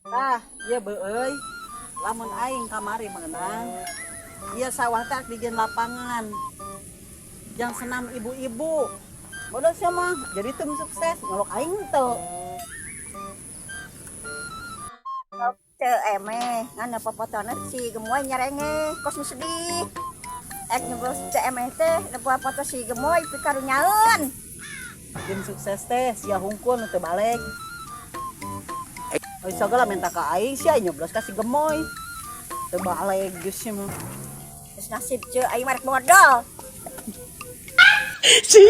Ah, iya beueuy. Lamun aing kamari meunang, ieu sawah teh dijieun lapangan. Jang senam ibu-ibu. Bodoh sia mah jadi tim sukses nyolok aing teu. eme ngana papotona si gemoy nyarenge kos nu sedih nyebos eme teh dapat foto si gemoy pikarunyaeun tim sukses teh sia hungkul nu teu balik oi sagala minta ka aing sia nyoblos ka si gemoy teu balik geus sia mah geus nasib ceu aing marek modal Sí.